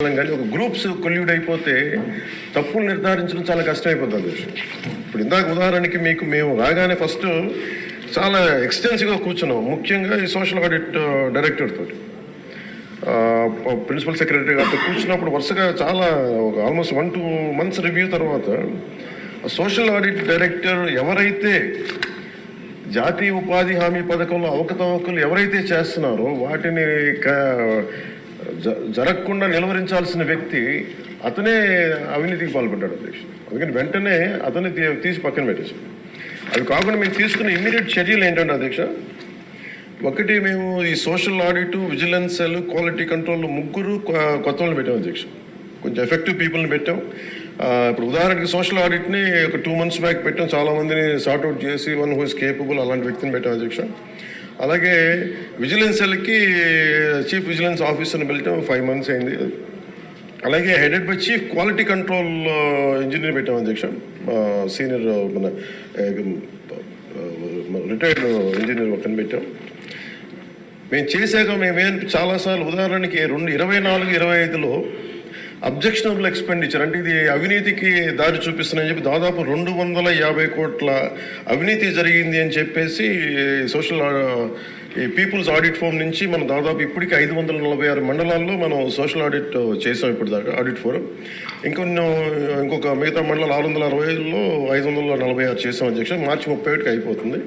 కానీ ఒక groups colluded అయిపోతే తప్పులు నిర్ధారించడం చాలా కష్టమైపోతుంది. ఇప్పుడు ఇందాక ఉదాహరణకి మేము రాగానే ఫస్ట్ చాలా ఎక్స్టెన్సివ్గా కూర్చున్నాం, ముఖ్యంగా ఈ సోషల్ ఆడిట్ డైరెక్టర్ తోటి, ప్రిన్సిపల్ సెక్రటరీ గారితో కూర్చున్నప్పుడు వరుసగా చాలా ఆల్మోస్ట్ 1-2 months రివ్యూ తర్వాత సోషల్ ఆడిట్ డైరెక్టర్ ఎవరైతే జాతీయ ఉపాధి హామీ పథకంలో అవకతవకలు ఎవరైతే చేస్తున్నారో వాటిని జరగకుండా నిలువరించాల్సిన వ్యక్తి అతనే అవినీతికి పాల్పడ్డాడు అధ్యక్ష. అందుకని వెంటనే అతన్ని తీసి పక్కన పెట్టేసాం. అవి కాకుండా మేము తీసుకున్న ఇమ్మీడియట్ చర్యలు ఏంటంటే అధ్యక్ష, ఒకటి మేము ఈ social audit, vigilance cell, quality control 3 కొత్త వాళ్ళని పెట్టాం అధ్యక్ష. కొంచెం ఎఫెక్టివ్ పీపుల్ని పెట్టాం. ఇప్పుడు ఉదాహరణకి సోషల్ ఆడిట్ని ఒక 2 months బ్యాక్ పెట్టాం, చాలామందిని సార్ట్అవుట్ చేసి వన్ హూ ఇస్ కేపబుల్ అలాంటి వ్యక్తిని పెట్టాం అధ్యక్ష. అలాగే విజిలెన్స్ సెల్కి చీఫ్ విజిలెన్స్ ఆఫీసర్ని పెట్టాం, 5 months అయింది. అలాగే headed by chief quality control engineer పెట్టాం అధ్యక్ష, సీనియర్ రిటైర్డ్ ఇంజనీర్ ఒకరిని పెట్టాం. మేము చేశాక చాలాసార్రు ఉదాహరణకి 2024-25లో అబ్జెక్షనబుల్ ఎక్స్పెండిచర్ అంటే ఇది అవినీతికి దారి చూపిస్తున్నాయని చెప్పి దాదాపు 250 కోట్ల అవినీతి జరిగింది అని చెప్పేసి సోషల్ ఈ పీపుల్స్ ఆడిట్ ఫోరం నుంచి మనం దాదాపు ఇప్పటికి 546 మండలాల్లో మనం సోషల్ ఆడిట్ చేసాం ఇప్పుడు దాకా ఆడిట్ ఫోరం. ఇంకొక మిగతా మండలాలు 665లో 546 చేసాం అధ్యక్ష. మార్చి 31కి అయిపోతుంది.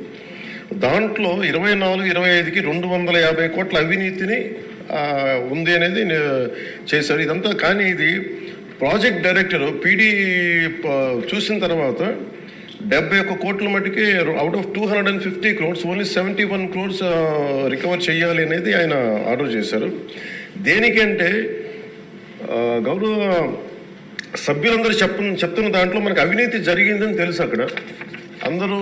దాంట్లో 24-25కి 250 కోట్ల అవినీతిని ఉంది అనేది చేశారు ఇదంతా. కానీ ఇది ప్రాజెక్ట్ డైరెక్టర్ పీడీ చూసిన తర్వాత 71 కోట్ల మటుకి out of 250 crores only 71 crores recover చేయాలి అనేది ఆయన ఆర్డర్ చేశారు. దేనికంటే గౌరవ సభ్యులందరూ చెప్తున్న దాంట్లో మనకు అవినీతి జరిగిందని తెలుసు. అక్కడ అందరూ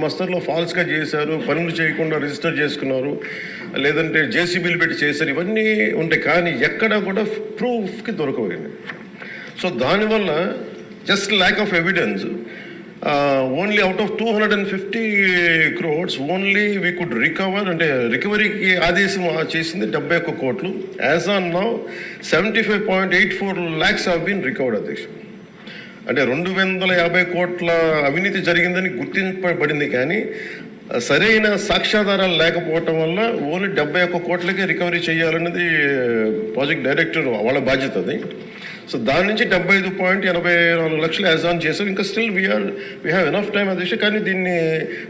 మస్తర్లో ఫాల్స్గా చేశారు, పనులు చేయకుండా రిజిస్టర్ చేసుకున్నారు, లేదంటే జేసీబీలు పెట్టి చేశారు, ఇవన్నీ ఉంటాయి. కానీ ఎక్కడ కూడా ప్రూఫ్కి దొరకవండి. సో దానివల్ల just lack of evidence only out of 250 crores only we could recover, అంటే రికవరీకి ఆదేశం చేసింది 71 కోట్లు. As on now 75.84 lakhs have been recovered అధ్యక్ష. అంటే 250 కోట్ల అవినీతి జరిగిందని గుర్తింపబడింది, కానీ సరైన సాక్ష్యాధారాలు లేకపోవటం వల్ల ఓన్లీ 71 కోట్లకే రికవరీ చేయాలన్నది ప్రాజెక్ట్ డైరెక్టర్ వాళ్ళ బాధ్యత అది. సో దాని నుంచి 75.84 లక్షలు యాజ్ ఆన్ చేసాం. ఇంకా still we have enough time అధ్యక్ష. కానీ దీన్ని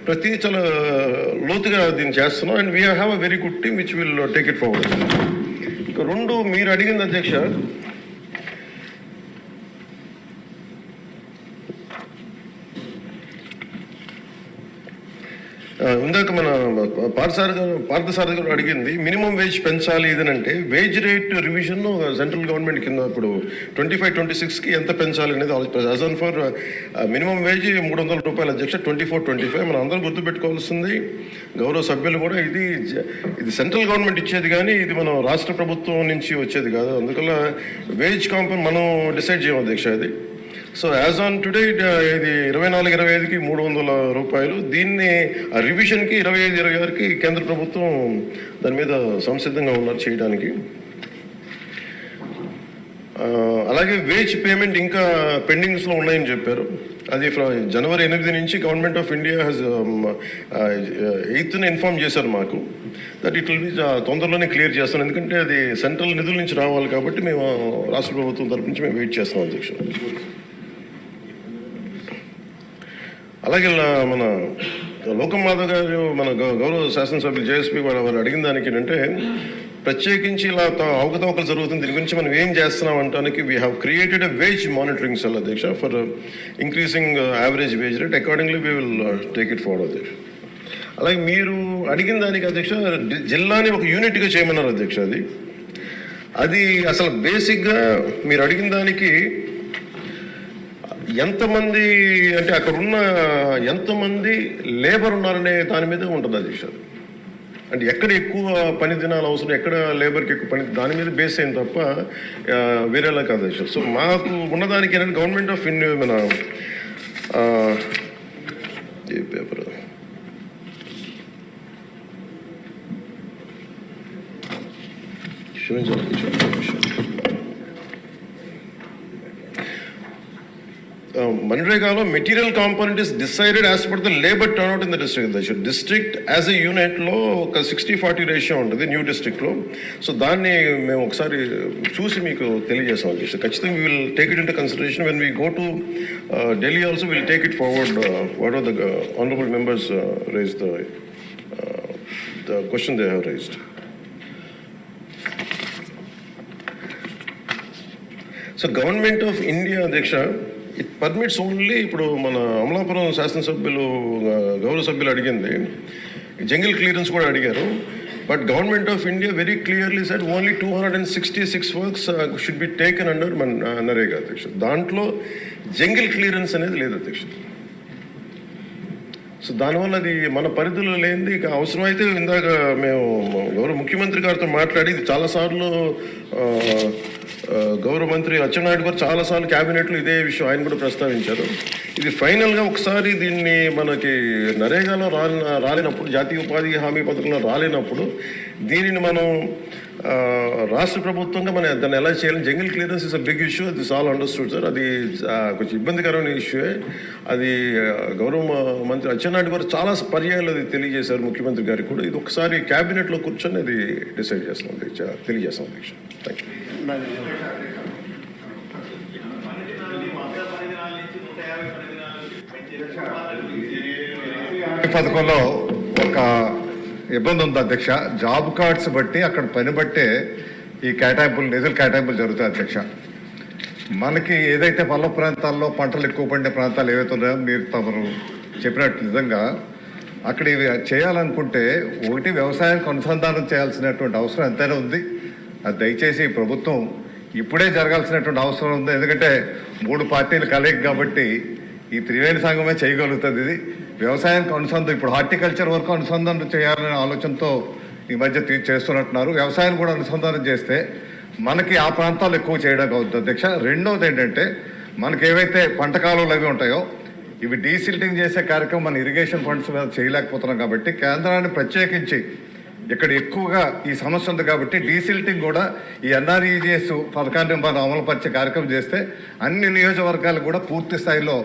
ప్రతిదీ చాలా లోతుగా దీన్ని చేస్తున్నాం. And we have a very good team which will take it forward. ఇంకా 2 మీరు అడిగింది అధ్యక్ష, ఇందాక మన పార్థసారథి గారు అడిగింది మినిమం వేజ్ పెంచాలి ఇదనంటే wage rate revision central government కింద ఇప్పుడు 25-26కి ఎంత పెంచాలి అనేది as on for minimum wage 300 రూపాయలు అధ్యక్ష. 24-25 మనం అందరూ గుర్తుపెట్టుకోవాల్సింది, గౌరవ సభ్యులు కూడా, ఇది సెంట్రల్ గవర్నమెంట్ ఇచ్చేది కానీ ఇది మనం రాష్ట్ర ప్రభుత్వం నుంచి వచ్చేది కాదు. అందువల్ల వేజ్ కాంపౌండ్ మనం డిసైడ్ చేయం అధ్యక్ష అది. సో యాజ్ ఆన్ టుడే ఇది 24-25కి 300 రూపాయలు. దీన్ని రివిజన్కి 25-26కి కేంద్ర ప్రభుత్వం దాని మీద సంసిద్ధంగా ఉన్నారు చేయడానికి. అలాగే వేజ్ పేమెంట్ ఇంకా పెండింగ్స్లో ఉన్నాయని చెప్పారు. అది జనవరి 8 నుంచి government of India has 8th inform చేశారు మాకు దట్ ఇట్ విల్ బి తొందరలోనే క్లియర్ చేస్తాం. ఎందుకంటే అది సెంట్రల్ నిధుల నుంచి రావాలి కాబట్టి మేము రాష్ట్ర ప్రభుత్వం తరపు నుంచి మేము వెయిట్ చేస్తాం అధ్యక్ష. అలాగే మన లోకం మాధవ్ గారు, మన గౌరవ శాసనసభ్యులు జేఎస్పీ వాళ్ళు అడిగిన దానికి ఏంటంటే ప్రత్యేకించి ఇలా అవకతవకలు జరుగుతుంది, దీని గురించి మనం ఏం చేస్తున్నాం అంటానికి we have created a wage monitoring cell అధ్యక్ష for increasing average wage rate. Accordingly we will take it forward అధ్యక్ష. అలాగే మీరు అడిగిన దానికి అధ్యక్ష జిల్లాని ఒక యూనిట్గా చేయమన్నారు అధ్యక్ష. అది అసలు బేసిక్గా మీరు అడిగిన దానికి ఎంతమంది అంటే అక్కడ ఉన్న ఎంతమంది లేబర్ ఉన్నారనే దాని మీద ఉంటుంది అధ్యక్ష. అంటే ఎక్కడ ఎక్కువ పని దినాలు అవసరం, ఎక్కడ లేబర్కి ఎక్కువ పని, దాని మీద బేస్ అయింది తప్ప వేరేలా కాదు అధ్యక్ష. సో మాకు ఉన్నదానికి ఏంటంటే గవర్నమెంట్ ఆఫ్ ఇండియా మన ఏ పేపర్ క్షమించాలి మన్రేగాలో material component is decided as per the labour turnout in the district. District as a యూనిట్లో ఒక 60-40 రేషియో ఉంటుంది న్యూ డిస్ట్రిక్ట్లో. సో దాన్ని మేము ఒకసారి చూసి మీకు తెలియజేస్తాం అధ్యక్ష. ఖచ్చితంగా we will take it into consideration when we go to Delhi also will take it forward what are the honourable members raise the question they have raised. So government of India అధ్యక్ష it permits only, ఇప్పుడు మన అమలాపురం శాసనసభ్యులు గౌరవ సభ్యులు అడిగింది jungle clearance కూడా అడిగారు. But government of India very clearly said only 266 works should be taken under NREGA అధ్యక్ష. దాంట్లో జంగిల్ క్లియరెన్స్ అనేది లేదు అధ్యక్ష. సో దానివల్ల అది మన పరిధిలో లేనిది. ఇక అవసరమైతే ఇందాక మేము గౌరవ ముఖ్యమంత్రి గారితో మాట్లాడి ఇది చాలాసార్లు గౌరవ మంత్రి అచ్చెన్నాయుడు గారు చాలాసార్లు క్యాబినెట్లో ఇదే విషయం ఆయన కూడా ప్రస్తావించారు. ఇది ఫైనల్గా ఒకసారి దీన్ని మనకి నరేగాలో రాలేనప్పుడు, జాతీయ ఉపాధి హామీ పథకంలో రాలేనప్పుడు దీనిని మనం రాష్ట్ర ప్రభుత్వంగా మనం దాన్ని ఎలా చేయాలని, jungle clearance is a big issue, this all understood sir. అది కొంచెం ఇబ్బందికరమైన ఇష్యూయే. అది గౌరవ మంత్రి అచ్చెన్నాయుడు గారు చాలా పర్యాయాలు అది తెలియజేశారు ముఖ్యమంత్రి గారికి కూడా. ఇది ఒకసారి క్యాబినెట్లో కూర్చొని అది డిసైడ్ చేస్తాం తెలియజేస్తాం అధ్యక్ష. Thank you. పథకంలో ఒక ఇబ్బంది ఉంది అధ్యక్ష. జాబ్ కార్డ్స్ బట్టి అక్కడ పని బట్టే ఈ కేటాయింపులు, నిధుల కేటాయింపులు జరుగుతాయి అధ్యక్ష. మనకి ఏదైతే పల్ల ప్రాంతాల్లో పంటలు ఎక్కువ పండే ప్రాంతాలు ఏవైతే ఉన్నాయో మీరు తమరు చెప్పినట్టు నిజంగా అక్కడ ఇవి చేయాలనుకుంటే ఒకటి వ్యవసాయానికి అనుసంధానం చేయాల్సినటువంటి అవసరం ఎంతైనా ఉంది. అది దయచేసి ప్రభుత్వం ఇప్పుడే జరగాల్సినటువంటి అవసరం ఉంది. ఎందుకంటే 3 పార్టీలు కలయిక కాబట్టి ఈ త్రివేణి సంఘమే చేయగలుగుతుంది. ఇది వ్యవసాయానికి అనుసంధానం, ఇప్పుడు హార్టికల్చర్ వరకు అనుసంధానం చేయాలనే ఆలోచనతో ఈ మధ్య చేస్తున్నట్టున్నారు. వ్యవసాయం కూడా అనుసంధానం చేస్తే మనకి ఆ ప్రాంతాలు ఎక్కువ చేయడానికి అవుతుంది అధ్యక్ష. రెండవది ఏంటంటే మనకి ఏవైతే పంట కాలువలు అవి ఉంటాయో ఇవి డీసిల్టింగ్ చేసే కార్యక్రమం మన ఇరిగేషన్ ఫండ్స్ మీద చేయలేకపోతున్నాం కాబట్టి కేంద్రాన్ని ప్రత్యేకించి ఇక్కడ ఎక్కువగా ఈ సమస్య ఉంది కాబట్టి డీసిల్టింగ్ కూడా ఈ ఎన్ఆర్ఈజిఎస్ పథకాన్ని మనం అమలుపరిచే కార్యక్రమం చేస్తే అన్ని నియోజకవర్గాలకు కూడా పూర్తి స్థాయిలో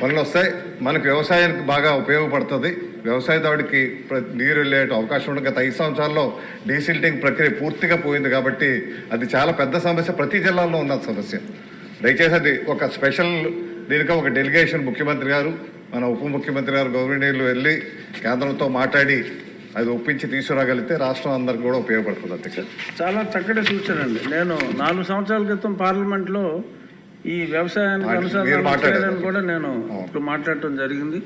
పనులు వస్తాయి. మనకు వ్యవసాయానికి బాగా ఉపయోగపడుతుంది. వ్యవసాయదారుడికి నీరు వెళ్ళే అవకాశం ఉండదు. గత 5 సంవత్సరాల్లో డీసిల్టింగ్ ప్రక్రియ పూర్తిగా పోయింది కాబట్టి అది చాలా పెద్ద సమస్య. ప్రతి జిల్లాలో ఉన్న సమస్య. దయచేసి అది ఒక స్పెషల్ దీనికి ఒక డెలిగేషన్ ముఖ్యమంత్రి గారు, మన ఉప ముఖ్యమంత్రి గారు గవర్నర్లు వెళ్ళి కేంద్రంతో మాట్లాడి అది ఒప్పించి తీసుకురాగలిగితే రాష్ట్రం అందరికి కూడా ఉపయోగపడుతుంది అధ్యక్ష. చాలా చక్కటి సూచన అండి. నేను 4 సంవత్సరాల క్రితం పార్లమెంట్లో ఈ వ్యవసాయానికి అనుసంధానం కూడా నేను ఇప్పుడు మాట్లాడటం జరిగింది.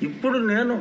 ఇప్పుడు నేను